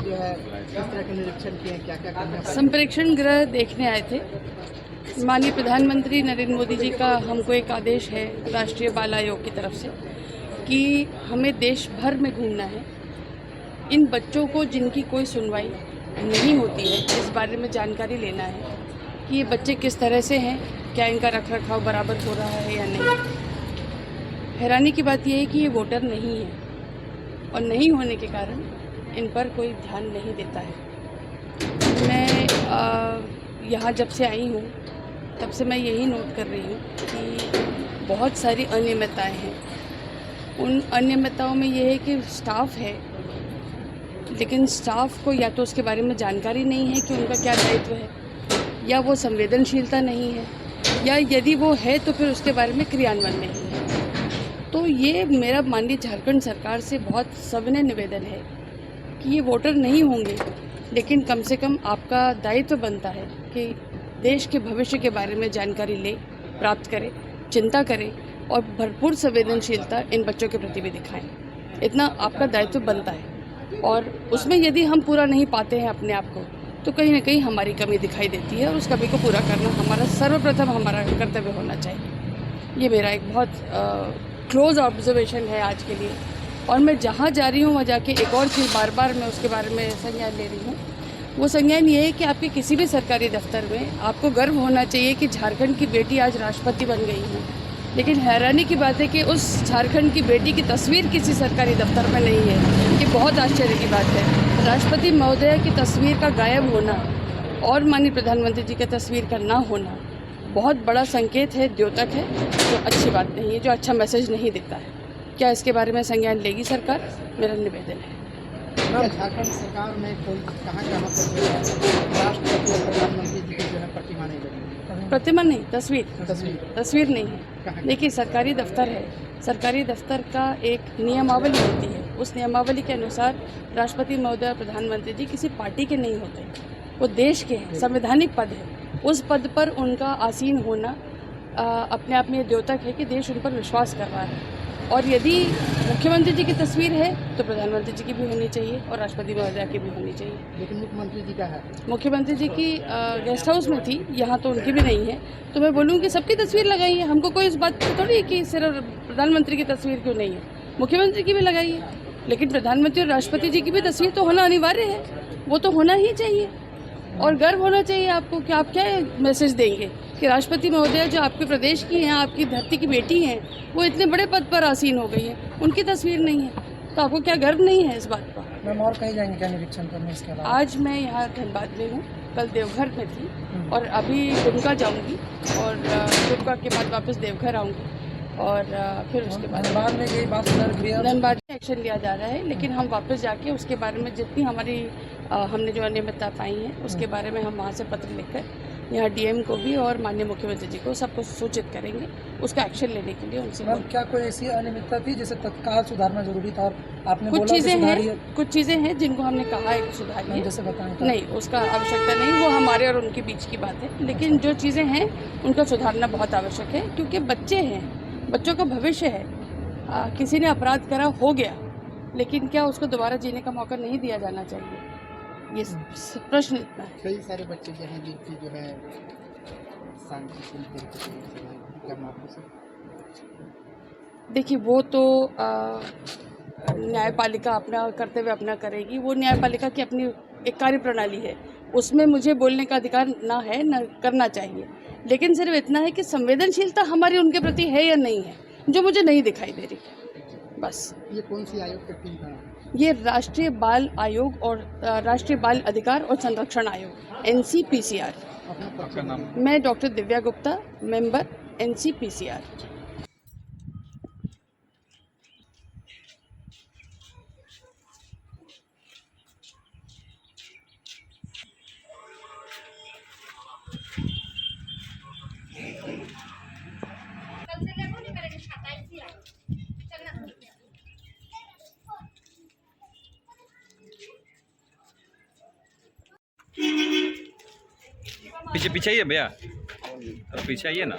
जो है किस तरह के निरीक्षण किए, क्या क्या करना पड़ा? संप्रेक्षण गृह देखने आए थे। माननीय प्रधानमंत्री नरेंद्र मोदी जी का हमको एक आदेश है राष्ट्रीय बाल आयोग की तरफ से कि हमें देश भर में घूमना है। इन बच्चों को जिनकी कोई सुनवाई नहीं होती है इस बारे में जानकारी लेना है कि ये बच्चे किस तरह से हैं, क्या इनका रखरखाव बराबर हो रहा है या नहीं। हैरानी की बात यह है कि ये वोटर नहीं है और नहीं होने के कारण इन पर कोई ध्यान नहीं देता है। मैं यहाँ जब से आई हूँ तब से मैं यही नोट कर रही हूँ कि बहुत सारी अनियमितताएं हैं। उन अनियमितताओं में ये है कि स्टाफ है, लेकिन स्टाफ को या तो उसके बारे में जानकारी नहीं है कि उनका क्या दायित्व है, या वो संवेदनशीलता नहीं है, या यदि वो है तो फिर उसके बारे में क्रियान्वयन नहीं है। तो ये मेरा माननीय झारखंड सरकार से बहुत सविनय निवेदन है कि ये वोटर नहीं होंगे, लेकिन कम से कम आपका दायित्व बनता है कि देश के भविष्य के बारे में जानकारी ले, प्राप्त करें, चिंता करें और भरपूर संवेदनशीलता इन बच्चों के प्रति भी दिखाएं। इतना आपका दायित्व बनता है और उसमें यदि हम पूरा नहीं पाते हैं अपने आप को तो कहीं ना कहीं हमारी कमी दिखाई देती है और उस कमी को पूरा करना हमारा सर्वप्रथम हमारा कर्तव्य होना चाहिए। ये मेरा एक बहुत क्लोज ऑब्जर्वेशन है आज के लिए। और मैं जहाँ जा रही हूँ वहाँ जाके एक और चीज़ बार बार मैं उसके बारे में संज्ञान ले रही हूँ। वो संज्ञान ये है कि आपके किसी भी सरकारी दफ्तर में आपको गर्व होना चाहिए कि झारखंड की बेटी आज राष्ट्रपति बन गई है, लेकिन हैरानी की बात है कि उस झारखंड की बेटी की तस्वीर किसी सरकारी दफ्तर में नहीं है। ये बहुत आश्चर्य की बात है। राष्ट्रपति महोदय की तस्वीर का गायब होना और माननीय प्रधानमंत्री जी की तस्वीर का ना होना बहुत बड़ा संकेत है, द्योतक है, जो अच्छी बात नहीं है, जो अच्छा मैसेज नहीं देता है। क्या इसके बारे में संज्ञान लेगी सरकार? मेरा निवेदन है। झारखंड सरकार में कोई कहाँ पर राष्ट्रपति और प्रधानमंत्री जी की जो है प्रतिमा नहीं लगी? प्रतिमा नहीं, तस्वीर नहीं है। कहाँ? देखिए, सरकारी दफ्तर है, सरकारी दफ्तर का एक नियमावली होती है। उस नियमावली के अनुसार राष्ट्रपति महोदय और प्रधानमंत्री जी किसी पार्टी के नहीं होते, वो देश के हैं, संवैधानिक पद है। उस पद पर उनका आसीन होना अपने आप में द्योतक है कि देश उन पर विश्वास कर रहा है। और यदि मुख्यमंत्री जी की तस्वीर है तो प्रधानमंत्री जी की भी होनी चाहिए और राष्ट्रपति महोदय की भी होनी चाहिए। लेकिन मुख्यमंत्री जी का है? मुख्यमंत्री जी की गेस्ट हाउस में थी, यहाँ तो उनकी भी नहीं है। तो मैं बोलूँ कि सबकी तस्वीर लगाई है, हमको कोई इस बात की थोड़ी कि सिर्फ प्रधानमंत्री की तस्वीर क्यों नहीं है, मुख्यमंत्री की भी लगाई है। लेकिन प्रधानमंत्री और राष्ट्रपति जी की भी तस्वीर तो होना अनिवार्य है, वो तो होना ही चाहिए। और गर्व होना चाहिए आपको कि आप क्या मैसेज देंगे कि राष्ट्रपति महोदय जो आपके प्रदेश की हैं, आपकी धरती की बेटी हैं, वो इतने बड़े पद पर आसीन हो गई है, उनकी तस्वीर नहीं है, तो आपको क्या गर्व नहीं है इस बात का? मैम, और कहीं जाएंगे क्या निरीक्षण करने इसके अलावा? आज मैं यहाँ धनबाद में हूँ, कल देवघर में थी और अभी दुमका जाऊँगी और दुमका के बाद वापस देवघर आऊँगी और फिर उसके बाद धनबाद में यही बात धनबाद में एक्शन लिया जा रहा है। लेकिन हम वापस जाके उसके बारे में जितनी हमारी हमने जो अनियमितता पाई है उसके बारे में हम वहाँ से पत्र लिखकर यहाँ डीएम को भी और माननीय मुख्यमंत्री जी को सबको सूचित करेंगे उसका एक्शन लेने के लिए उनसे। क्या कोई ऐसी अनियमितता थी जिसे तत्काल सुधारना जरूरी था और आपने कुछ चीज़ें हैं जिनको हमने कहा है कि सुधारिए, जैसे बताएं? नहीं, उसका आवश्यकता नहीं, वो हमारे और उनके बीच की बात है। लेकिन जो चीज़ें हैं उनका सुधारना बहुत आवश्यक है, क्योंकि बच्चे हैं, बच्चों का भविष्य है। किसी ने अपराध करा, हो गया, लेकिन क्या उसको दोबारा जीने का मौका नहीं दिया जाना चाहिए? ये प्रश्न इतना है। कई सारे बच्चे जो हैं जिनकी जो है देखिए, वो तो न्यायपालिका अपना कर्तव्य अपना करेगी। वो न्यायपालिका की अपनी एक कार्य प्रणाली है, उसमें मुझे बोलने का अधिकार ना है, ना करना चाहिए। लेकिन सिर्फ इतना है कि संवेदनशीलता हमारी उनके प्रति है या नहीं है, जो मुझे नहीं दिखाई दे रही, बस। ये कौन सी आयोग का टीम है? ये राष्ट्रीय बाल आयोग और राष्ट्रीय बाल अधिकार और संरक्षण आयोग, NCPCR। आपका नाम? मैं doctor Divya Gupta, member NCPCR। पीछे पीछे आइए भैया, पीछे आइए ना।